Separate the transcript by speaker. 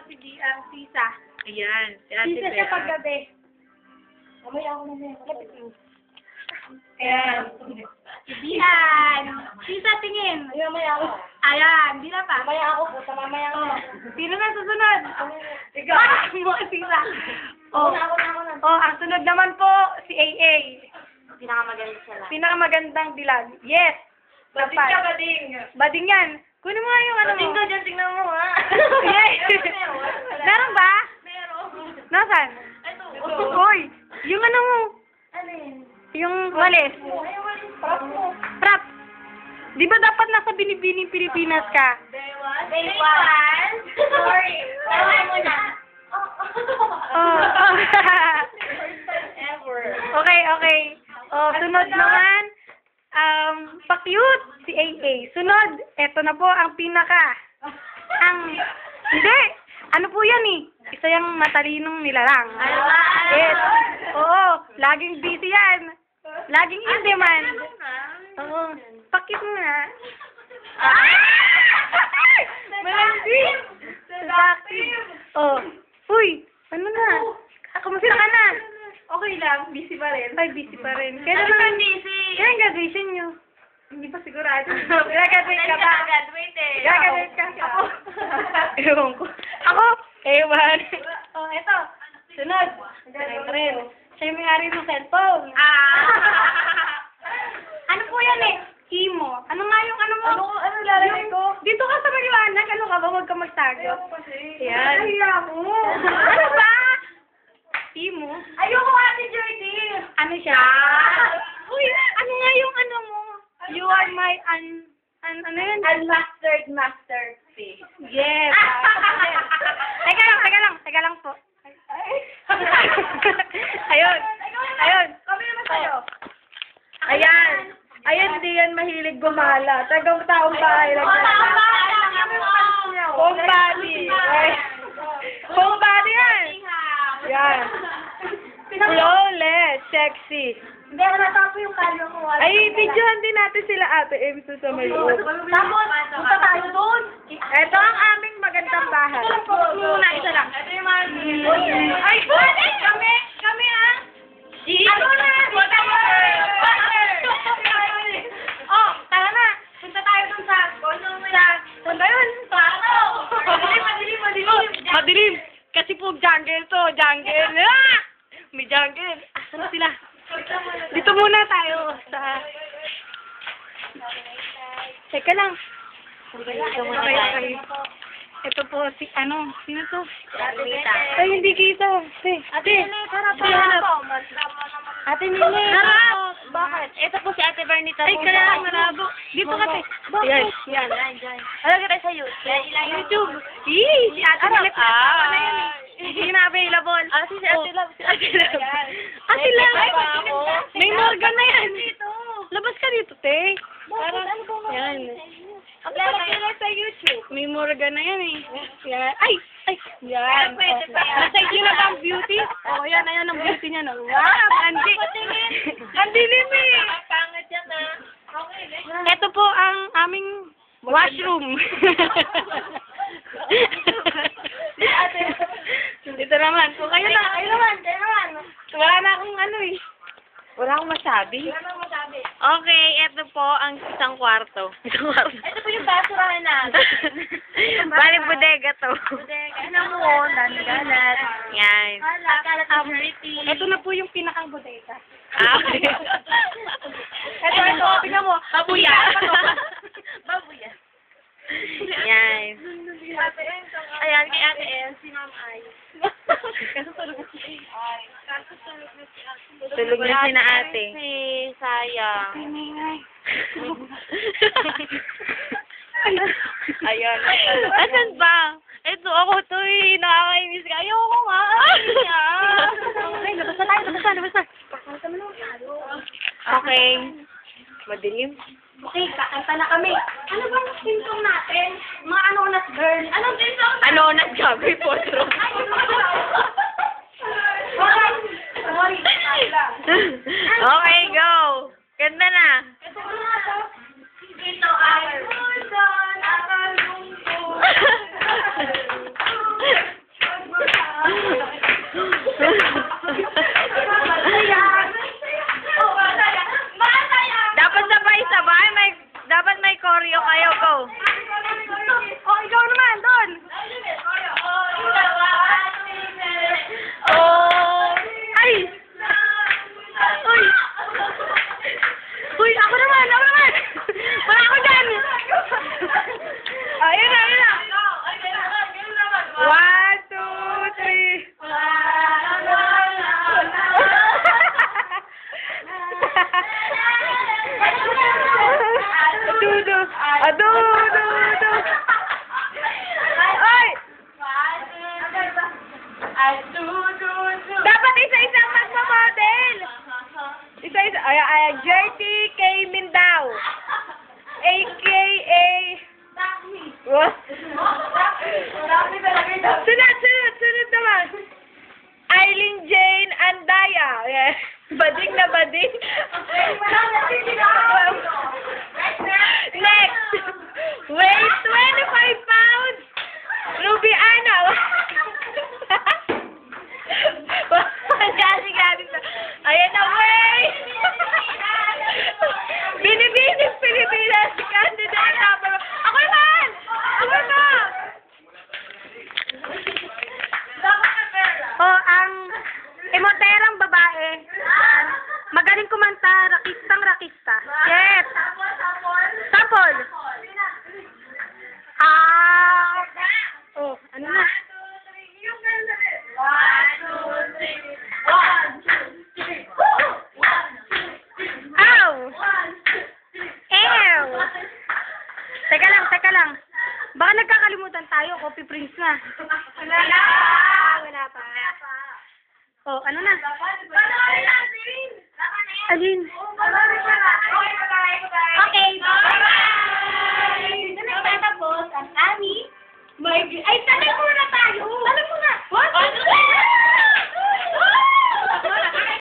Speaker 1: si Sisa.
Speaker 2: Ayan, si Ate
Speaker 1: Sisa siya
Speaker 2: Bea.
Speaker 1: paggabi. Mamaya ako na may lapit mo. Ayan. Si Bian. Sisa, tingin.
Speaker 3: Ay, mamaya ako.
Speaker 1: Ayan, di na pa.
Speaker 3: Mamaya ako po, mamaya ako.
Speaker 1: Oh, sino na susunod?
Speaker 3: Ikaw.
Speaker 1: Mo, Sisa. Oh.
Speaker 3: Ako na.
Speaker 1: Oh, ang sunod naman po, si AA.
Speaker 3: Pinakamagaling siya lang.
Speaker 1: Pinakamagandang dilag. Yes.
Speaker 3: Bading
Speaker 1: Dapat.
Speaker 3: ka, bading.
Speaker 1: Bading yan. Kunin mo nga yung ano
Speaker 3: Bading
Speaker 1: mo.
Speaker 3: ka dyan, tingnan mo ha.
Speaker 1: Yes. Meron ba?
Speaker 3: Meron.
Speaker 1: Nasaan?
Speaker 3: Ito.
Speaker 1: Hoy, yung ano mo.
Speaker 3: Ano yun?
Speaker 1: Yung walis.
Speaker 3: Ay, walis. Prop mo.
Speaker 1: Prap. Di ba dapat nasa Binibining Pilipinas ka?
Speaker 3: Day one. Sorry. Tawa mo na.
Speaker 1: Oh.
Speaker 3: First time ever.
Speaker 1: Okay. Oh, sunod naman. Pa-cute si AA. Sunod, eto na po ang pinaka. Hindi. Ano po yan eh? Isa yung matalinong nilalang. Yes. Oo. Laging busy yan. Laging in demand. Oo. Pa-cute mo na. Malandi. Seductive. Oh. Uy. Ano na? Kamusta ka na?
Speaker 3: Okay lang, busy pa rin.
Speaker 1: Ay, busy pa rin. Kailan naman busy? Kailan graduation nyo? Hindi pa sigurado. Graduate ka ba?
Speaker 3: Graduate eh.
Speaker 1: Graduate ka? Ako? Ewan ko. Ako? Ewan. Oh, eto. Sunod. Ren. Siya yung may-ari ng cellphone. Ano po yan eh? Imo. Ano nga yung ano mo?
Speaker 3: Ano lalagay ko?
Speaker 1: Dito ka sa maliwanag. Ano ka ba? Huwag ka magtago. Yan.
Speaker 3: Nahiya mo.
Speaker 1: Ano ba? Imo?
Speaker 3: Ayoko Ate Jordy.
Speaker 1: Ano siya? Uy, ano nga yung ano mo? You are my ano yun?
Speaker 3: Unmastered masterpiece.
Speaker 1: Yes. Teka lang po. Ayun.
Speaker 3: Kami naman sa'yo.
Speaker 1: Ayan, hindi yan mahilig gumala. Tagang taong bahay lang. Home body. Home body yan. Yan. Flawless. Sexy.
Speaker 3: Hindi, natapo yung kalyo ko.
Speaker 1: Ay, videohan din natin sila Ate Ems sa may loob.
Speaker 3: Tapos, punta tayo doon.
Speaker 1: Ito ang aming magandang bahay.
Speaker 3: Muna, isa lang. Ito yung mga...
Speaker 1: Ay, kami ang...
Speaker 3: Ano na?
Speaker 1: Oh, tara na. Punta tayo dun sa... Saan ba yun? Madilim. Kasi po jungle to. Jungle. Ah! May jungle. Asan na sila? Dito muna tayo sa... Teka lang. Okay. Ito po si sino to? Ay, hindi kita. Ate, Ate Nene.
Speaker 3: Harap! Bakit? Ito po si Ate Bernita.
Speaker 1: Ay, kaya lang malabo. Dito ka, te. Yan.
Speaker 3: Ano kita sa YouTube?
Speaker 1: YouTube. Si Ate Nene. Kasama na yan eh. Hindi na available.
Speaker 3: Si Ate Love.
Speaker 1: Si Ate Love. Ate Love. May Morgan na yan. Labas ka dito, te. Yan.
Speaker 3: Lalagay lang sa YouTube.
Speaker 1: May Morgan na yan eh. Yan. Ay! Yan.
Speaker 3: Pwede pa yan.
Speaker 1: Nasa inyo na ba ang beauty? Oh, yan. Ayan ang beauty niya. No? Wow! Andi. Ang dilim eh.
Speaker 3: Pangit yan ah. Okay.
Speaker 1: Ito po ang aming washroom. Dito naman. So, kayo naman. Wala na akong ano eh.
Speaker 2: Wala akong masabi.
Speaker 3: Ano ang masabi?
Speaker 2: Okay, ito po ang isang kwarto.
Speaker 3: Ito po yung basurahan natin.
Speaker 2: Bali, bodega to.
Speaker 3: Ano mo? Dami-galat.
Speaker 2: Yan.
Speaker 3: Kalat ang pretty.
Speaker 1: Ito na po yung pinakang bodega.
Speaker 2: Okay.
Speaker 1: Ito. Tingnan mo.
Speaker 2: Babuya.
Speaker 3: Babuya.
Speaker 2: Yan.
Speaker 3: Ayan, kay Ate El, si Ma'am Ay.
Speaker 2: Tulog na si na ate.
Speaker 3: Sayang.
Speaker 2: Ayan. Asan ba? Ito, ako to eh. Nakakainis ka. Ayoko nga.
Speaker 1: Ay, labas na.
Speaker 2: Okay. Madilim.
Speaker 1: Okay, kakanta na kami. Ano bang symptom natin? Mga anonas girl. Anong symptom?
Speaker 2: Ano, nagsabi po, Tro? Okay, go. Ganda na.
Speaker 1: Ito ko na to. Ito ay puso, nakalungkot.
Speaker 2: Dapat isa-isang magmamodel. Isa-isa. Ay, Jerty K. Mindao. A.K.A. Sunod naman. Eileen Jane Andaya. Yeah. Bading na bading. Next. Weight 25 pounds. Ruby Ana. Ayan na, wait! Binibining Pilipinas candidate number. Ako naman! Ako na!
Speaker 1: Oh, ang emoterang babae. Magaling kumanta, rakistang-rakista. Yes. Sample. Oh, ano na? Ow! Ew! Teka lang. Baka nagkakalimutan tayo, Coffee Prince na. Wala pa. Oh, ano na? Alin?
Speaker 3: Okay, bye-bye! Ito na tatapos ang aming ay,